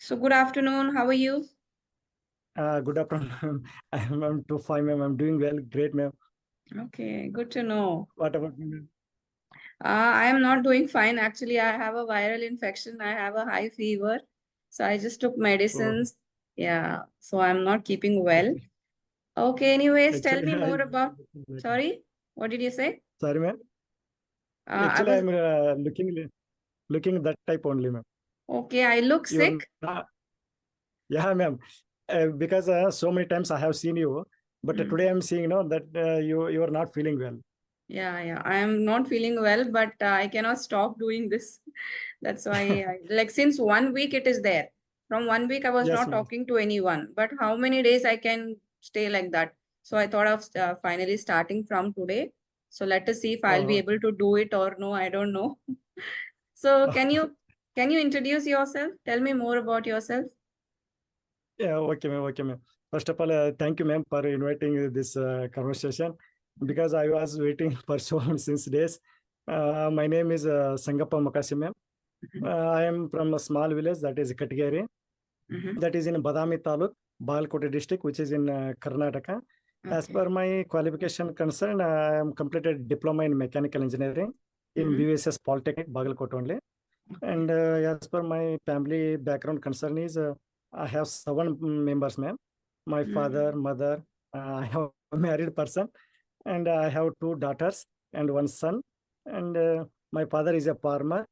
So good afternoon. How are you? Good afternoon. I'm too fine, ma'am. I'm doing well. Great, ma'am. Okay, good to know. What about you, ma'am? I am not doing fine. Actually, I have a viral infection. I have a high fever. So I just took Oh, medicines. Yeah, so I'm not keeping well. actually, Okay, anyways, tell actually, me I more about. Sorry, what did you say? sorry, ma'am. I Actually, was I'm looking that type only, ma'am. okay. I look You're sick. not, yeah, ma'am. Because so many times I have seen you, but Mm. today I'm seeing, that you are not feeling well. Yeah. I am not feeling well, but I cannot stop doing this. That's why, like, since 1 week it is there. From 1 week, I was Yes, not ma'am. talking to anyone. But how many days I can stay like that? So I thought of finally starting from today. So let us see if I'll be Oh, able to do it or no. I don't know. So okay. can you introduce yourself? Tell me more about yourself. Yeah, okay, ma'am. Okay, ma'am. First of all, thank you, ma'am, for inviting this conversation because I was waiting for so many since days. My name is Sangappa Makasi, ma'am. I am from a small village that is Katigari, Mm-hmm. that is in Badami Taluk, Balkoti district, which is in Karnataka. As Okay. per my qualification concern, I am completed diploma in mechanical engineering in Mm-hmm. BSS Polytechnic, Bagalkot only. Okay. And as per my family background concern is, I have seven members, ma'am. My father, Mm-hmm. mother, I have a married person, and I have two daughters and one son. And my father is a farmer,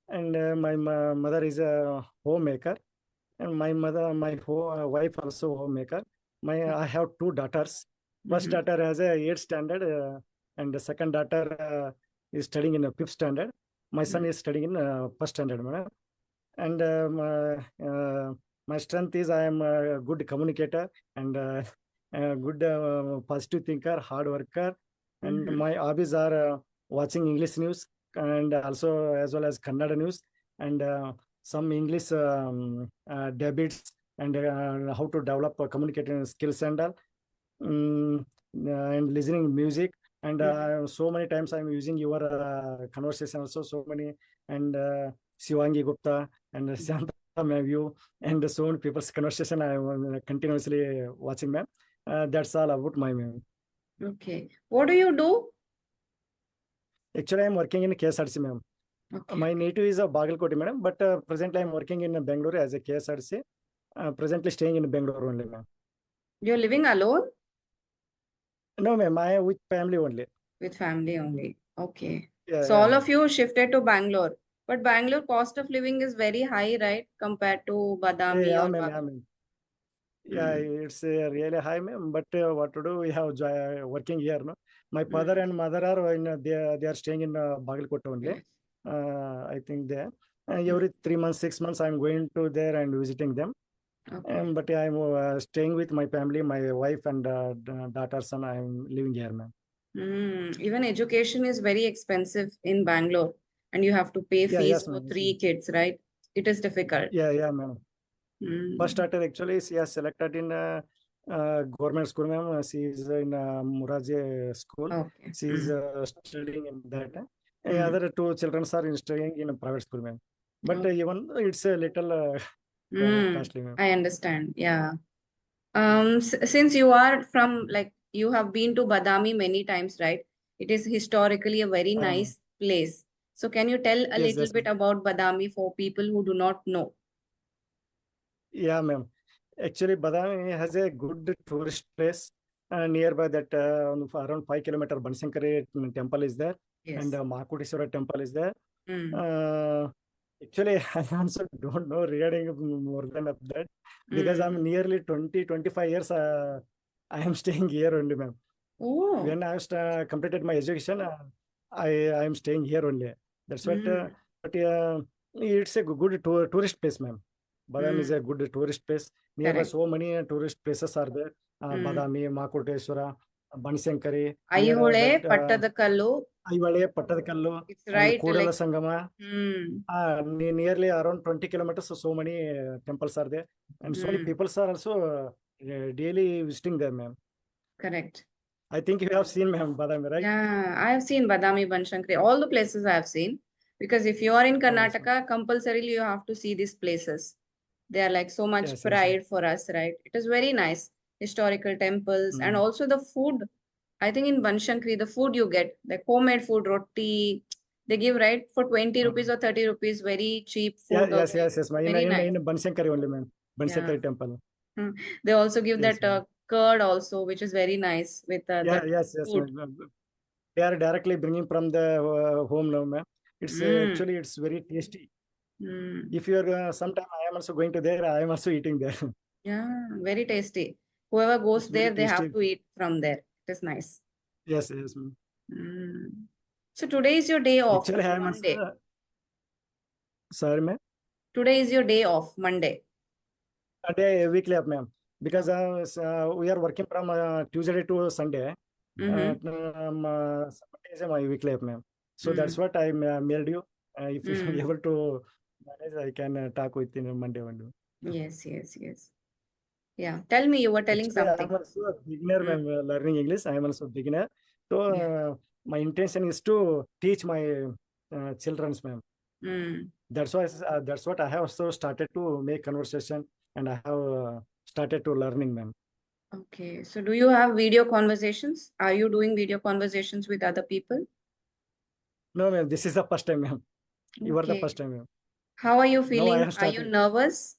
and my mother is a homemaker, and my wife also homemaker. I have two daughters. First Mm-hmm. daughter has a 8th standard, and the second daughter is studying in a 5th standard. My son is studying in 1st standard, madam. And my strength is I am a good communicator and a good positive thinker, hard worker. And Mm-hmm. my hobbies are watching English news and also as well as Kannada news and some English debates and how to develop communicating skills and all. Mm, and listening music and Mm-hmm. so many times I'm using your conversation also so many and Shivangi Gupta and Shantha view and so many people's conversation I am continuously watching, ma'am. That's all about my ma'am. Okay. What do you do? Actually, I'm working in KSRC, ma'am. Okay. My Okay. native is Bagalkoti, madam, but presently I'm working in Bangalore as a KSRC. Presently staying in Bangalore only, ma'am. You're living alone No, ma'am, I with family only. with family only. Okay. Yeah, So yeah, all ma'am. of you shifted to Bangalore. But Bangalore cost of living is very high, right? Compared to Yeah, Badami yeah, or ma'am, Bag. yeah, ma'am. Yeah, Mm. it's really high, ma'am. But what to do? We have working here, no. My father Mm. and mother are in they are staying in Bagalkot only. Village. I think there. Mm. Every 3 months, 6 months, I'm going to there and visiting them. Okay. But I'm staying with my family, my wife and daughters, and I'm living here, ma'am. Even education is very expensive in Bangalore, and you have to pay Yeah, fees yes, for ma'am. Yes, three ma'am. kids, right? It is difficult. Yeah, yeah, ma'am. First Mm. starter actually she has selected in government school, ma'am. She is in Muraji school. Okay. She is Mm. studying in that. Mm. Other two children are studying in a private school, ma'am. But Okay. even it's a little costly, ma'am. I understand. Yeah. Since you are from like you have been to Badami many times, right? It is historically a very Ma'am. nice place. So can you tell a Yes, little yes, bit ma'am. about Badami for people who do not know? Yeah, ma'am. Actually, Badami has a good tourist place nearby that around 5 kilometer Bansankari temple is there, and Yes. Mahakoteshwara temple is there. Mm. Uh, Actually, I also don't know regarding more than of that because I'm Mm. nearly 25 years. I am staying here only, ma'am. Oh. When I was completed my education, I am staying here only. That's what. Mm. But it's a good tourist place, ma'am. Badam is Mm. a good tourist place. Nearby, Correct. so many tourist places are there. Mm. Badami, Makoteshwara, Bansankari. Near Aihole, that, Pattadakallu. Aivale, Pattadakallu, It's and right. Kodala Like. Sangama. Mm. Nearly around 20 kilometers, so many temples are there, and so many Mm. people are also daily visiting them, ma'am. Correct. I think you have seen, ma'am, Badami, right? Yeah, I have seen Badami, Banshankari, all the places I have seen. Because if you are in Oh, so, Karnataka, compulsorily you have to see these places. They are like so much Yes, yes. pride for us, right? It is very nice. Historical temples and Mm. also the food. I think in Banshankari, the food you get, like homemade food, roti, they give right for 20 rupees Mm. or 30 rupees, very cheap Yeah, food yes, also. yes, yes. Very nice. In Bansankari only, ma'am. Yeah. Bansankari temple. Hmm. They also give Yes, that ma'am. curd also, which is very nice with Yeah, that yes, yes, food. ma'am. They are directly bringing from the home now, ma'am. It's Mm. actually it's very tasty. Mm. If you are sometime I am also going to there, I am also eating there. Yeah, very tasty. Whoever goes It's very there, they have tasty. to eat from there. It is nice. Yes, yes, ma'am. Mm. So today is your day off, Actually, I am also Monday. sorry, ma'am. Today is your day off, Monday. A day weekly up, ma'am. Because Okay. we are working from Tuesday to Sunday. Mm-hmm. Sunday is my weekly up, ma'am. So that's Mm. what I mailed you. If you are Mm. able to manage, I can talk with you on Monday one. Yes, yes, yes. Yeah. Tell me, you were telling Actually, I something. am also a beginner Mm. when learning English. I am also a beginner. So Yeah. my intention is to teach my childrens, ma'am. Mm. That's what I have also started to make conversation, and I have started to learning, ma'am. Okay. So do you have video conversations? Are you doing video conversations with other people? No, ma'am, this is the first time, ma'am. You are the first Okay. time, ma'am. How are you No, I feeling? have Are you started. nervous?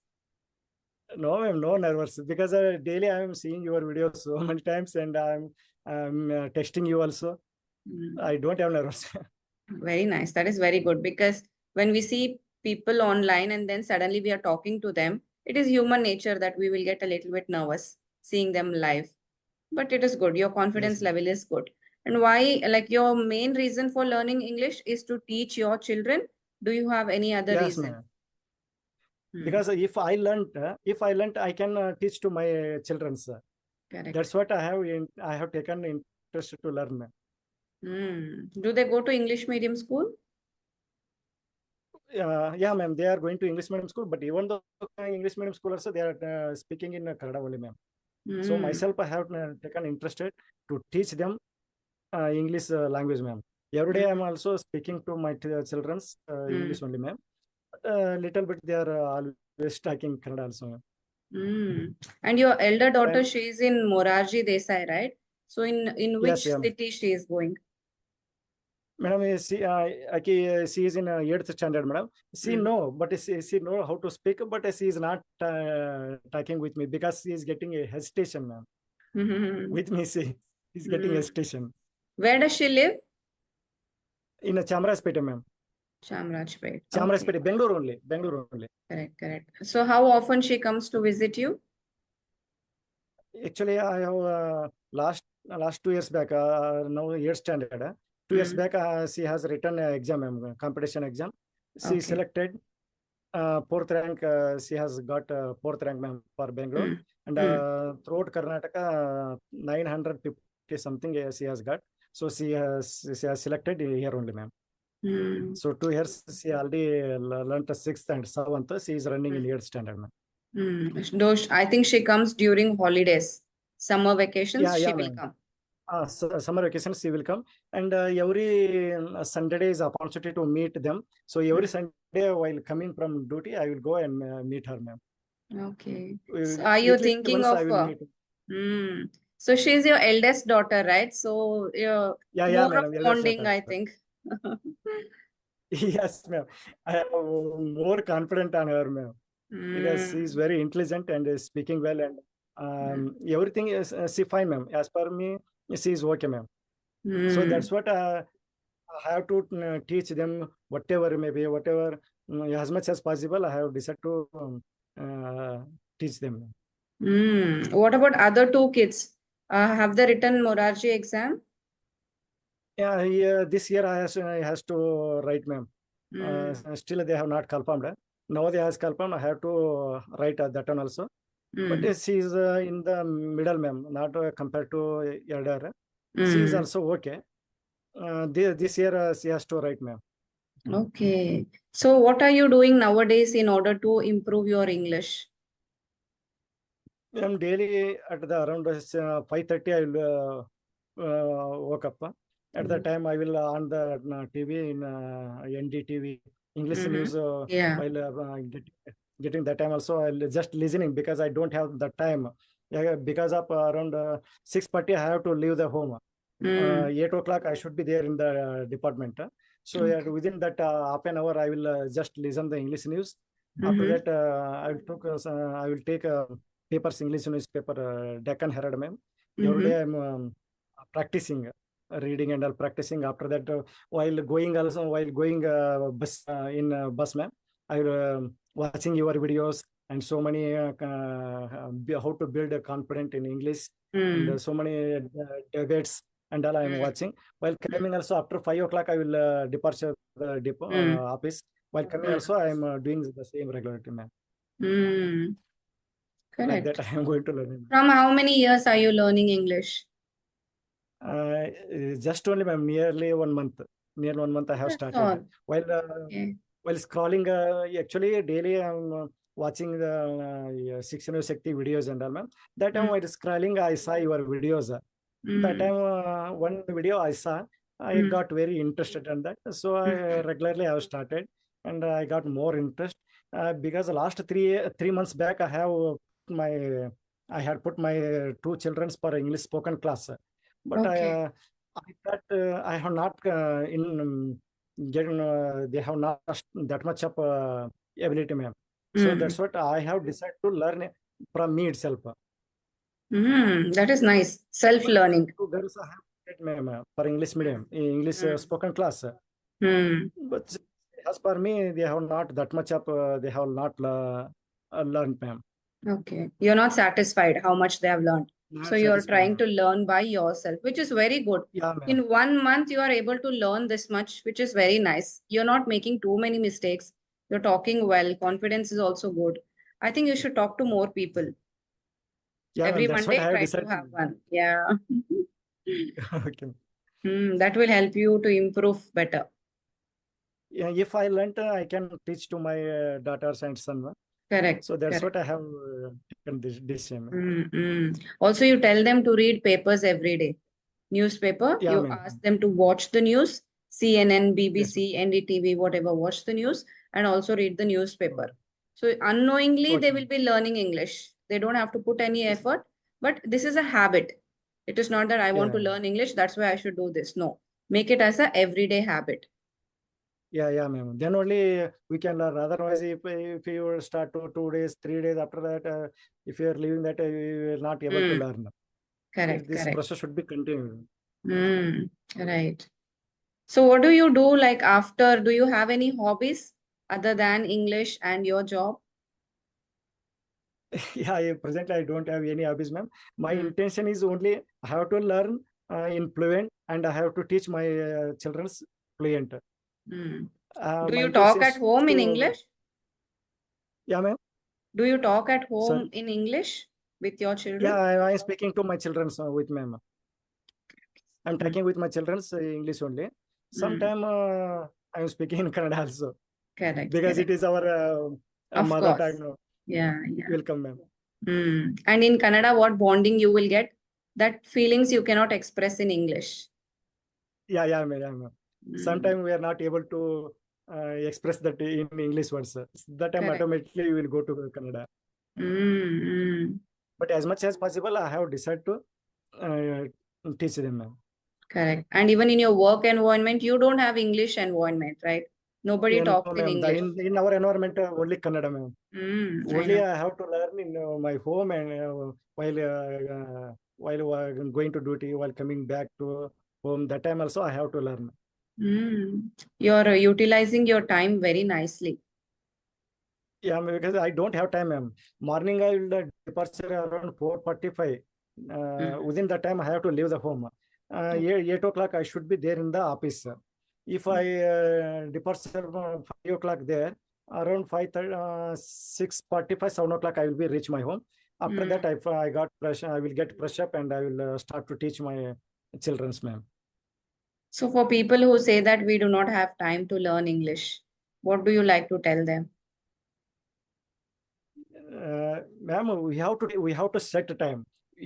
No, ma'am, no nervous because daily I am seeing your videos so many times, and I'm texting you also. Mm. I don't have nervous. Very nice. That is very good because when we see people online and then suddenly we are talking to them, it is human nature that we will get a little bit nervous seeing them live. But it is good. Your Yes, confidence ma'am. level is good. And why, like, your main reason for learning English is to teach your children? Do you have any other Yes, reason? ma'am. Hmm. Because if I learned, I can teach to my children, sir. Correct. That's what I have taken interest to learn, ma'am. Hmm. Do they go to English medium school? Yeah, ma'am. They are going to English medium school, but even though English medium school also, they are speaking in Kannada only, ma'am. So Hmm. myself, I have taken interested to teach them English language, ma'am. Every day, I'm Hmm. also speaking to my children's Hmm. English only, ma'am. Little bit, they are always talking Kannada also, ma'am. Hmm. And your elder daughter, And she is in Morarji Desai, right? So in yes, which yeah, ma'am. city she is going? Madam, she is in 8th standard, madam. She Hmm. know, but she know how to speak, but she is not talking with me because she is getting a hesitation, ma'am. Hmm. With me, she is getting Hmm. hesitation. Where does she live? In a Chamarajpeta, ma'am. Chamrajpet. Okay. Chamarajpeta, Bangalore only. Bangalore only. Correct, correct. So how often she comes to visit you? Actually, I have last 2 years back, now 8th standard. 2 years Mm. back, she has written an exam, ma'am, competition exam. She Okay. selected fourth rank. She has got fourth rank, ma'am, for Bangalore. Mm. And Mm. throughout Karnataka, 950 something she has got. So she has selected here only, ma'am. Mm. So 2 years, she already learned the sixth and seventh. She is running in Mm. 8th standard, ma'am. Though I think she comes during holidays, summer vacations, Yeah, she yeah, will ma'am. come. So summer vacations, she will come, and every Sunday is opportunity to meet them. So every Mm. Sunday while coming from duty, I will go and meet her, ma'am. Okay. So are you Weekly thinking once of I will meet. mm. So she's your eldest daughter, right? So Yeah, yeah, more of madam. Eldest bonding, daughter. I think. Yes, ma'am. I have more confident on her, ma'am, because she is Mm. very intelligent and is speaking well, and everything is she fine, ma'am. As per me, she is okay, ma'am. So Mm. that's what I have to teach them whatever maybe whatever as much as possible. I have decided to teach them. Mm. What about other two kids? Have they written Morarji exam? Yeah, this year I has to write, ma'am. Mm. Still they have not confirmed. Now they has confirmed. I have to write that one also. But Mm. she is in the middle, ma'am. Not compared to elder. She is Mm. also okay. This year she has to write, ma'am. Okay. So what are you doing nowadays in order to improve your English? I'm daily at the around 5:30. I will woke up. At the Mm. time, I will on the TV in NDTV English Mm-hmm. news Yeah. while getting that time also, I'll just listening because I don't have the time. Yeah, because of around 6:30, I have to leave the home. Mm. 8 o'clock, I should be there in the department. So yeah, Okay. within that half an hour, I will just listen the English news. After Mm-hmm. that, I will take papers, English newspaper, Deccan Herald, ma'am. Every Mm-hmm. day I'm practicing reading and all practicing. After that, while going bus in bus, ma'am, I watching your videos and so many how to build a confident in English, and Mm. so many debates and all I am watching. While coming also after 5 o'clock, I will departure the Mm. office. While coming Mm. also, I am doing the same regularity, ma'am. Mm. Like that, Correct. I am going to learn. From how many years are you learning English? Uh, just only, ma'am, nearly 1 month. Near 1 month, I have That's started. all. Okay. While scrolling, actually daily I'm watching the Shiksha Shakti videos and all, ma'am. That time Mm. while scrolling, I saw your videos. That Mm. time one video I saw, I Mm. got very interested in that. So I Mm. regularly have started, and I got more interest because the last three months back, my I had put my two children for English spoken class, but Okay. I thought I have not getting they have not that much of ability, ma'am. So Mm. that's what I have decided to learn from me itself. Mm. That is nice. Self-learning. Two girls I have taken, ma'am, for English medium, English Mm. spoken class. Mm. But as per me, they have not that much of they have not learned, ma'am. Okay. You're not satisfied how much they have learned. So Not you're satisfied, trying ma'am. to learn by yourself, which is very good. Yeah, ma'am. In 1 month, you are able to learn this much, which is very nice. You're not making too many mistakes. You're talking well. Confidence is also good. I think you should talk to more people. Yeah, ma'am. Every That's what I Monday, have try to decided. have one. Yeah. Okay. That will help you to improve better. Yeah, if I learned, I can teach to my daughters and son. Correct. So that's Correct. what I have taken this decision. Also, you tell them to read papers every day. Newspaper, Yeah, you ma'am. ask them to watch the news, CNN, Yes, ma'am. BBC, NDTV, whatever, watch the news and also read the Oh, newspaper. So unknowingly, they okay. will be learning English. They don't have to put any Yes. effort, but this is a habit. It is not that I want to Yeah. learn English, that's why I should do this. No, make it as a everyday habit. Yeah, yeah, ma'am. Then only we can learn. Otherwise, if you start 2 days, 3 days after that, if you are leaving that, you will not able to Mm, learn. correct, This correct. process should be continued. Right. So what do you do like after? Do you have any hobbies other than English and your job? Yeah, presently I don't have any hobbies, ma'am. My Mm, intention is only I have to learn in fluent, and I have to teach my children's fluent. mm. Do My you talk intention at is home in to, English? yeah, ma'am. Do you talk at Sorry. home in English with your Yeah, children? I am speaking to my children with ma'am. I'm Mm, talking with my children's English only. mm. Sometime I'm speaking in Kannada also Correct, because it correct. is our Of mother course. tongue. No. Yeah, yeah. Welcome, ma'am. And in Kannada, what bonding you will get? That feelings you cannot express in English. Yeah, yeah, ma'am. Yeah, ma'am. Mm, Sometimes we are not able to express that in English words. That time correct. automatically we will go to Kannada. Mm, mm. But as much as possible, I have decided to teach them, ma'am. Correct. And even in your work environment, you don't have English environment, right? Nobody Yeah, talks no, in ma'am. English. In our environment, only Kannada, ma'am. I Only know. I have to learn in my home, and while going to duty, while coming back to home, that time also I have to learn. You're utilizing your time very nicely. Yeah, ma'am, because I don't have time, ma'am. Morning I will departure around 4:45. Mm, Within that time I have to leave the home. okay. 8 o'clock I should be there in the office. If I departure 5 o'clock there, around 5:30, 6:45, 7 o'clock I will be reach my home. After that, Mm. I got fresh, I will get fresh up and I will start to teach my children's, ma'am. So for people who say that we do not have time to learn English, what do you like to tell them? Ma'am, we have to set a time.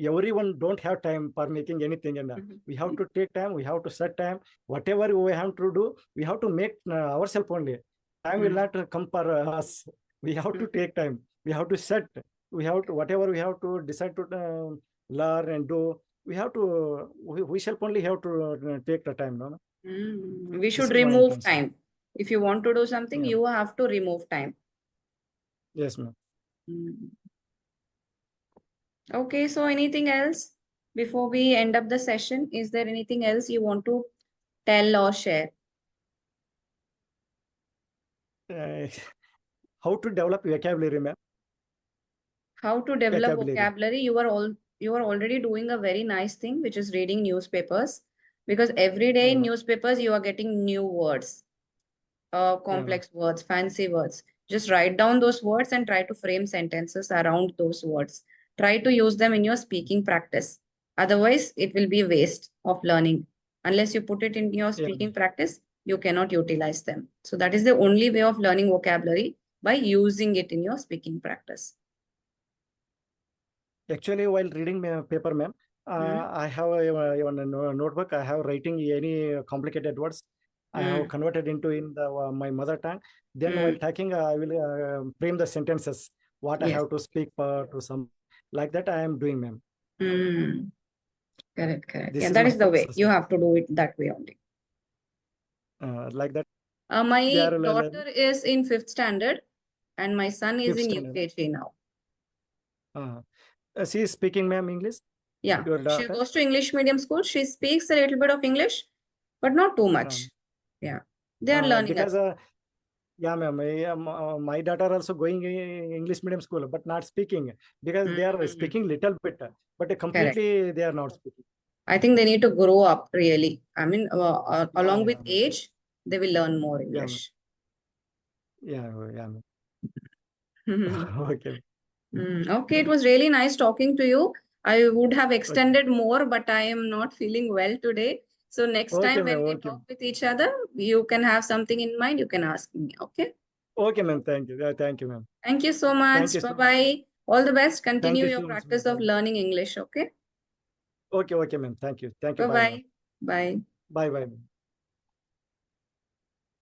Everyone don't have time for making anything, and we have to take time. We have to set time. Whatever we have to do, we have to make ourselves only. Time will Mm, not come for us. We have to take time. We have to set. We have to whatever we have to decide to learn and do. We have to. We shall only have to take the time. No, no? We This should is my remove intention. time. If you want to do something, Yeah. you have to remove time. Yes, ma'am. Okay, so anything else before we end up the session? Is there anything else you want to tell or share? Uh, how to develop vocabulary, ma'am? How to develop Vocabulary. vocabulary? You are already doing a very nice thing, which is reading newspapers, because every day in newspapers you are getting new words, Yeah, ma'am. complex words, fancy words. Just write down those words and try to frame sentences around those words. Try to use them in your speaking practice. Otherwise, it will be a waste of learning. Unless you put it in your Yeah, speaking practice, you cannot utilize them. So that is the only way of learning vocabulary, by using it in your speaking practice. actually, while reading my paper, ma'am, Hmm. I have a notebook. I have writing any complicated words. I have Hmm. converted into in the my mother tongue. Then while Hmm. talking, I will frame the sentences. What I Yes. have to speak to some like that. I am doing, ma'am. Hmm. Correct, correct. Yeah, This is that my is the way. process, You ma'am. have to do it that way only. Like that. They My are daughter is in fifth standard and my son is fifth in standard. UKG now. She is speaking, ma'am, English. Yeah, Your she daughter. goes to English medium school. She speaks a little bit of English, but not too Um, much. Yeah, they are learning a because lot. yeah, ma'am. My daughter also going English medium school, but not speaking because they are Hmm. speaking little bit, but Correct. completely they are not speaking. I think they need to grow up really. I mean, Yeah, along yeah, with ma'am. age, they will learn more Yeah, ma'am. English. Yeah, yeah, ma'am. Hmm. Okay, Okay, it was really nice talking to you. I would have okay, extended more, but I am not feeling well today. So next okay, time ma'am. when we Okay, talk with each other, you can have something in mind, you can ask me. Okay. okay, ma'am. Thank you. Thank you, ma'am. Thank you so Thank much. you so much. Bye-bye. All the best. Thank Continue you your so much, ma'am. practice of learning English. Okay. Okay, okay, ma'am. Thank you. Thank you. Bye, ma'am. Bye-bye. Bye. Bye, bye.